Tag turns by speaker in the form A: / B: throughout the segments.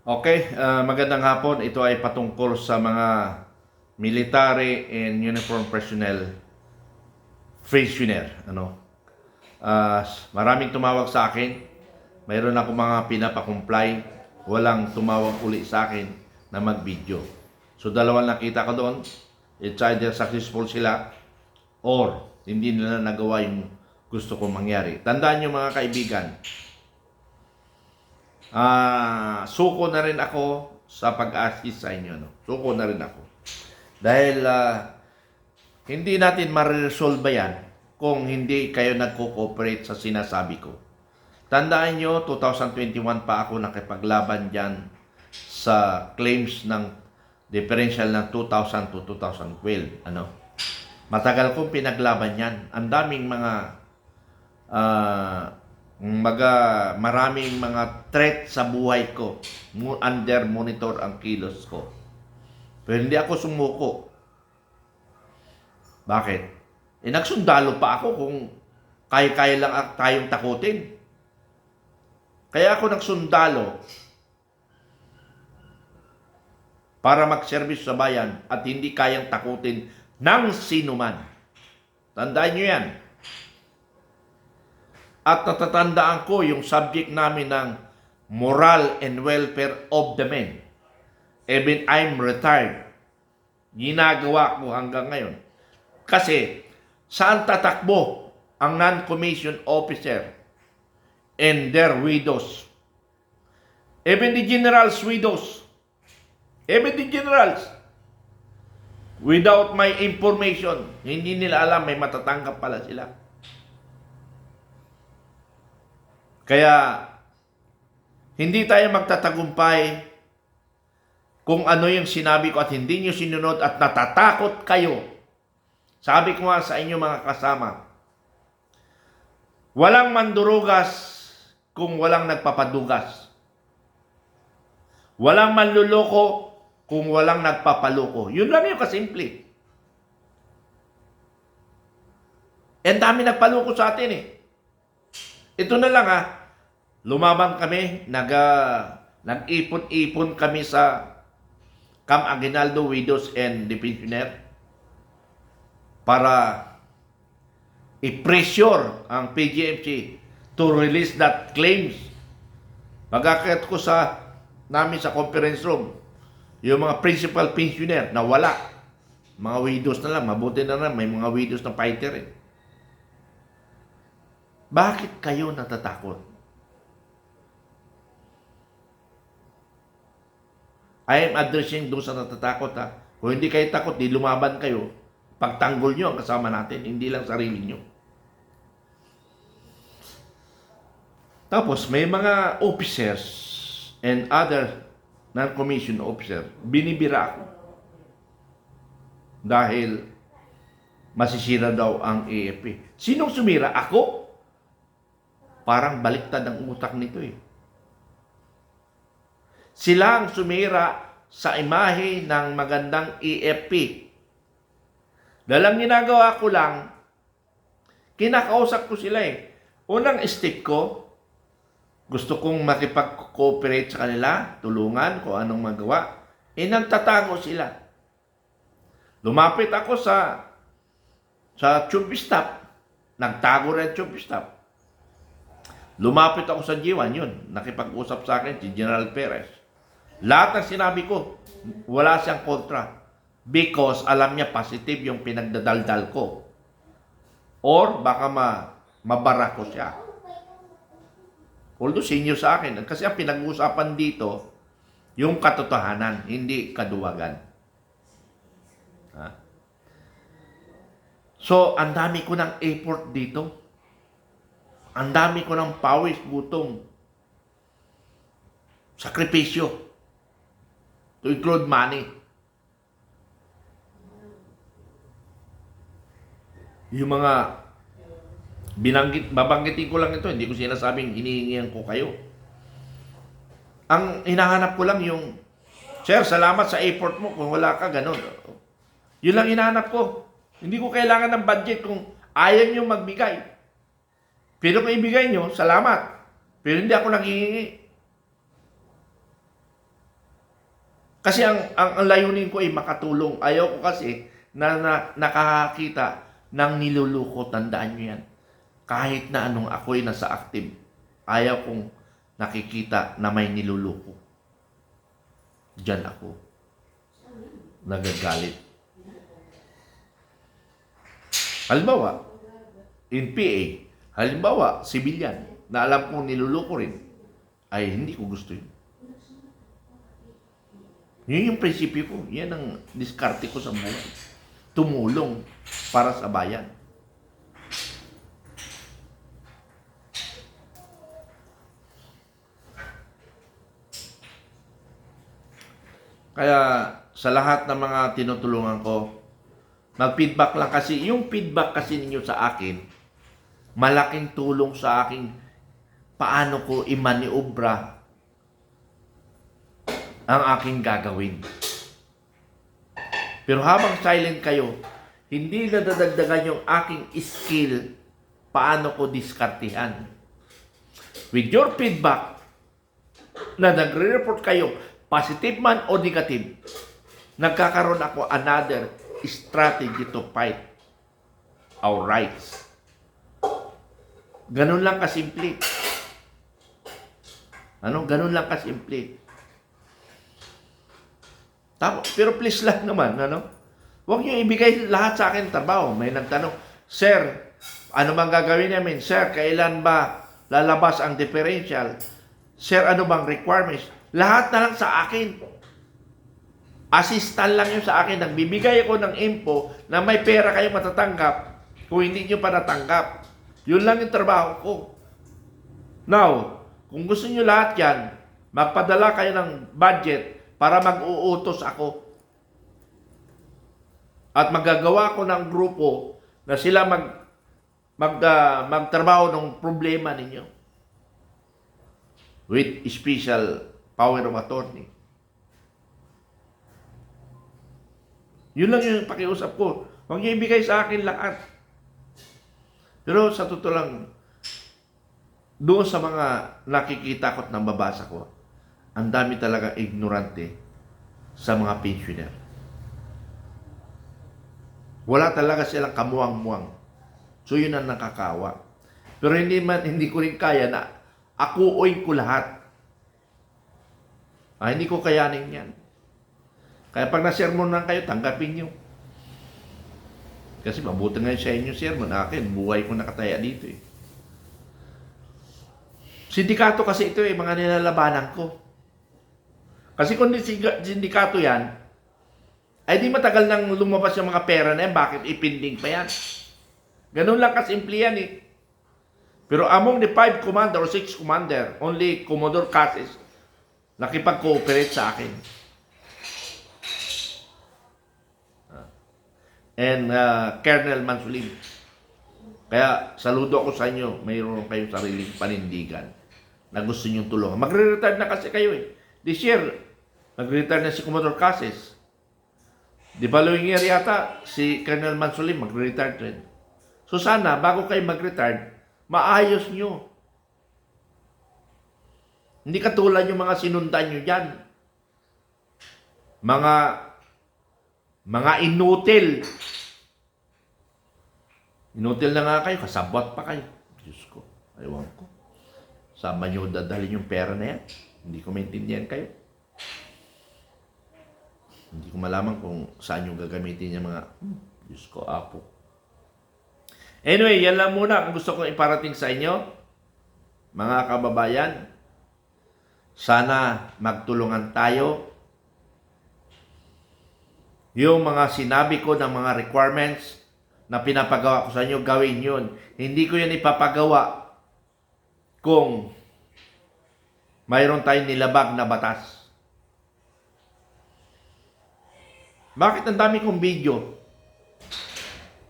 A: Okay, magandang hapon. Ito ay patungkol sa mga military and uniform personnel pensioner. Maraming tumawag sa akin. Mayroon ako mga pinapakumply. Walang tumawag uli sa akin na mag-video. So dalawang nakita ko doon. It's either successful sila or hindi nila nagawa yung gusto kong mangyari. Tandaan nyo mga kaibigan, suko na rin ako sa pag-assist sa inyo. No? Suko na rin ako. Dahil hindi natin ma-resolve yan kung hindi kayo nagko-cooperate sa sinasabi ko. Tandaan nyo, 2021 pa ako nakipaglaban dyan sa claims ng differential ng 2000 to 2012. Matagal kong pinaglaban yan. Ang daming mga maraming mga threat sa buhay ko. Under monitor ang kilos ko. Pero hindi ako sumuko. Bakit? Nagsundalo pa ako kung kaya-kaya lang tayong takutin. Kaya ako nagsundalo para mag-service sa bayan at hindi kayang takutin ng sinuman. Tandaan nyo yan. At natatandaan ko yung subject namin ng moral and welfare of the men. Even I'm retired. Ginagawa ko hanggang ngayon. Kasi saan tatakbo ang non-commissioned officer and their widows? Even the generals' widows. Even the generals. Without my information, hindi nila alam may matatanggap pala sila. Kaya, hindi tayo magtatagumpay kung ano yung sinabi ko at hindi nyo sinunod at natatakot kayo. Sabi ko nga sa inyo mga kasama, walang mandurugas kung walang nagpapadugas. Walang manluloko kung walang nagpapaloko. Yun lang yung kasimple. Ang dami nagpaloko sa atin eh. Ito na lang lumaban kami, nag-ipon-ipon kami sa Camp Aguinaldo Widows and the Pensioner para i-pressure ang PGMC to release that claims. Pag-akit ko namin sa conference room, yung mga principal pensioner na wala, mga widows na lang, mabuti na lang, may mga widows na fighter eh. Bakit kayo natatakot? I am addressing doon sa natatakot Kung hindi kayo takot, di lumaban kayo. Pagtanggol nyo ang kasama natin, hindi lang sarili nyo. Tapos may mga officers and other non-commissioned officers, binibira ako. Dahil masisira daw ang AFP. Sinong sumira? Ako? Parang baliktad ang utak nito eh. Sila ang sumira sa imahe ng magandang AFP. Dalang ginagawa ko lang, kinakausap ko sila eh. Unang step ko, gusto kong makipag-cooperate sa kanila, tulungan kung anong magawa. Nagtatago sila. Lumapit ako sa tube stop. Nagtago rin tube stop. Lumapit ako sa G1, yun. Nakipag-usap sa akin si General Perez. Lahat ng sinabi ko, wala siyang kontra. Because alam niya positive yung pinagdadaldal ko. Or baka mabara ko siya. Although senior sa akin. Kasi ang pinag-uusapan dito, yung katotohanan, hindi kaduwagan. So, ang dami ko ng effort dito. Ang dami ko ng pawis, gutom, sakripisyo, to include money. Yung mga babanggitin ko lang ito, hindi ko sinasabing hinihingihan ko kayo. Ang hinahanap ko lang yung, sir, salamat sa effort mo, kung wala ka, ganun. Yun lang hinahanap ko. Hindi ko kailangan ng budget kung ayaw nyo magbigay. Pero kung ibigay nyo, salamat. Pero hindi ako nanghihingi. Kasi ang layunin ko ay makatulong. Ayaw ko kasi na nakakakita ng niluluko. Tandaan nyo yan. Kahit na anong ako'y nasa active, ayaw kong nakikita na may niluluko. Diyan ako nagagalit. Halimbawa, in PA, halimbawa, civilian, na alam kong niluluko rin, ay hindi ko gusto yun. Yun yung prinsipyo ko. Yan ang diskarte ko sa buhay. Tumulong para sa bayan. Kaya sa lahat ng mga tinutulungan ko, mag-feedback lang kasi. Yung feedback kasi ninyo sa akin, malaking tulong sa akin paano ko imaniobra ang aking gagawin. Pero habang silent kayo, hindi nadadagdagan yung aking skill paano ko diskartihan. With your feedback, na nagre-report kayo, positive man o negative, nagkakaroon ako another strategy to fight our rights. Ganun lang kasimple. Ganun lang kasimple. Pero please lang naman, huwag niyo ibigay lahat sa akin trabaho. May nagtanong, Sir, ano bang gagawin namin? Sir, kailan ba lalabas ang differential? Sir, ano bang requirements? Lahat na lang sa akin. Assistant lang yun sa akin. Nagbibigay ako ng info na may pera kayo matatanggap kung hindi nyo pa natanggap. Yun lang yung trabaho ko. Now, kung gusto nyo lahat yan, magpadala kayo ng budget para mag-uutos ako. At magagawa ko ng grupo na sila magtrabaho ng problema ninyo. With special power of attorney. Yun lang yung pakiusap ko. Huwag niyo ibigay sa akin lahat. Pero sa totoo lang, doon sa mga nakikita ko at nababasa ko, ang dami talaga ignorante sa mga pensioner. Wala talaga silang kamuang-muang. So yun ang nakakawa. Pero hindi ko rin kaya na akuoy ko lahat. Hindi ko kayanin yan. Kaya pag na-sermon lang kayo, tanggapin nyo. Kasi mabuti nga sa inyo sermon. Akin, buhay ko nakataya dito eh. Sindikato kasi ito eh, mga nilalabanan ko. Kasi kung sindikato yan, ay di matagal nang lumabas yung mga pera na yan, bakit ipinding pa yan? Ganun lang kasimple yan eh. Pero among the 5 commander or 6 commander, only Commodore Cases nakipag-cooperate sa akin. And Colonel Mansulim. Kaya saludo ako sa inyo, mayroon kayong sariling panindigan na gusto nyong tulungan. Magre-retire na kasi kayo eh. This year, magre-retire na si Commodore Cases. The following year yata, si Colonel Mansulim magre-retire rin. So sana, bago kayo mag-retire, maayos nyo. Hindi katulad yung mga sinundan nyo dyan. Mga inutil. Inutil na nga kayo, kasabot pa kayo. Diyos ko, ayaw ko. Saan ba nyo dadalhin yung pera na yan? Hindi ko maintindihan kayo. Hindi ko malaman kung saan nyo gagamitin yung mga, Diyos ko, apo. Anyway, yan lang muna ang gusto kong iparating sa inyo. Mga kababayan, sana magtulungan tayo. Yung mga sinabi ko ng mga requirements na pinapagawa ko sa inyo, gawin yun. Hindi ko yan ipapagawa kung mayroon tayong nilabag na batas. Bakit ang dami kong video?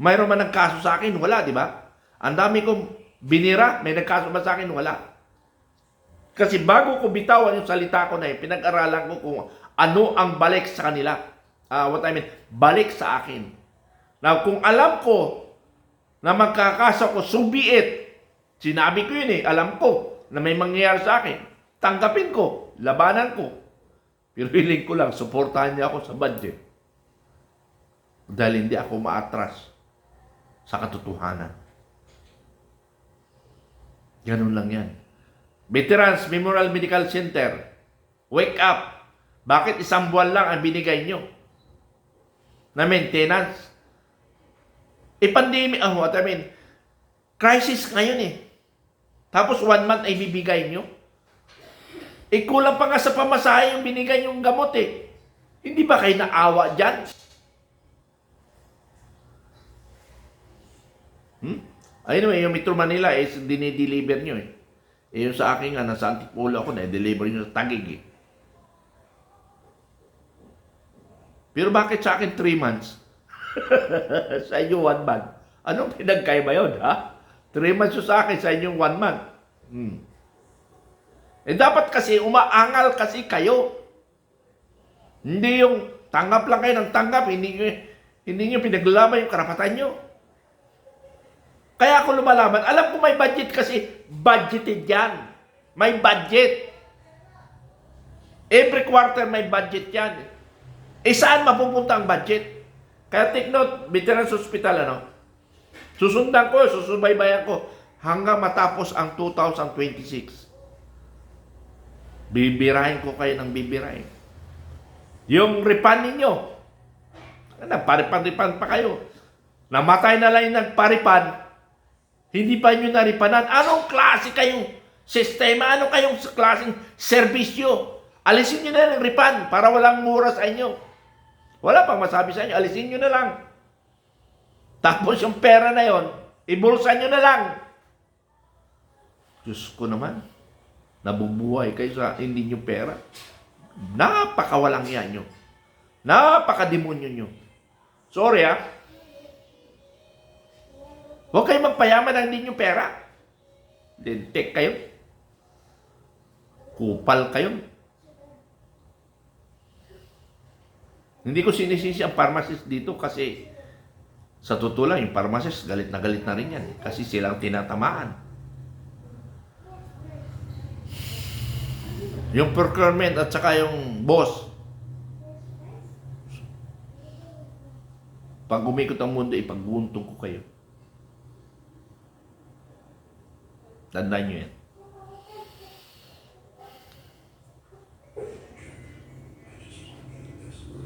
A: Mayroon man nagkaso sa akin? Wala, di ba? Ang dami kong binira, may nagkaso ba sa akin? Wala. Kasi bago ko bitawan yung salita ko na yun, pinag-aralan ko kung ano ang balik sa kanila. Balik sa akin. Now, kung alam ko na magkakaso ko, so be it. Sinabi ko yun eh, alam ko na may mangyayari sa akin. Tanggapin ko, labanan ko. Pero hiling ko lang, suportahan niya ako sa budget. Dahil hindi ako maatras sa katotohanan. Ganun lang yan. Veterans Memorial Medical Center, wake up! Bakit isang buwan lang ang binigay nyo na maintenance? Pandemic, crisis ngayon eh. Tapos 1 month ay bibigay nyo? Kulang pa nga sa pamasahe yung binigay yung gamot eh. Hindi ba kayo naawa dyan? Anyway, yung Metro Manila is dinideliver nyo eh. Yung sa akin nga, nasa Antipolo ako, na-deliver nyo sa Taguig eh. Pero bakit sa akin 3 months? Sa inyo 1 month. Anong pinagkaiba yun, ha? 3 months sa akin, sa inyo 1 month. Dapat kasi umaangal kasi kayo. Hindi yung tanggap lang kayo ng tanggap, hindi nyo pinaglalaban yung karapatan nyo. Kaya ako lumalaban. Alam ko may budget kasi budgeted yan. May budget. Every quarter may budget yan. Saan mapupunta ang budget? Kaya take note, Veterans Hospital, susundan ko, susubaybayan ko hanggang matapos ang 2026. Bibirahin ko kayo ng bibirahin. Yung refund ninyo, paripan pa kayo. Namatay na lang yung nagparipan, hindi pa nyo naripanan. Anong klase kayong sistema? Anong kayong klaseng serbisyo? Alisin nyo na yung refund para walang mura sa inyo. Wala pang masabi sa inyo, alisin nyo na lang. Tapos yung pera na yon, ibulsa nyo na lang. Diyos ko naman, nabubuhay kayo sa hindi nyo pera. Napakawalang yan nyo. Napakademonyo nyo. Sorry Huwag kayo magpayaman na hindi nyo pera. Lintik kayo. Kupal kayo. Hindi ko sinisisi ang pharmacist dito kasi sa totoo lang, yung pharmacist galit na rin yan. Kasi silang tinatamaan. Yung procurement at saka yung boss. Pag umikot ang mundo, ipagbuntong ko kayo. Tandaan nyo yan.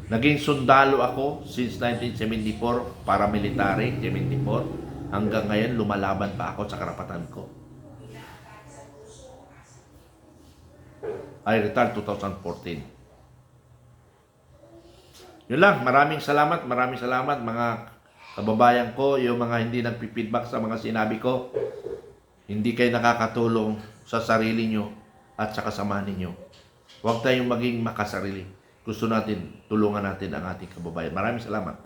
A: Naging sundalo ako since 1974, paramilitary, 74. Hanggang ngayon, lumalaban pa ako sa karapatan ko. I retired 2014. Yun lang, maraming salamat mga kababayan ko, yung mga hindi nagpi-feedback sa mga sinabi ko. Hindi kayo nakakatulong sa sarili nyo at sa kasama ninyo. Huwag tayong maging makasarili. Gusto natin, tulungan natin ang ating kababayan. Maraming salamat.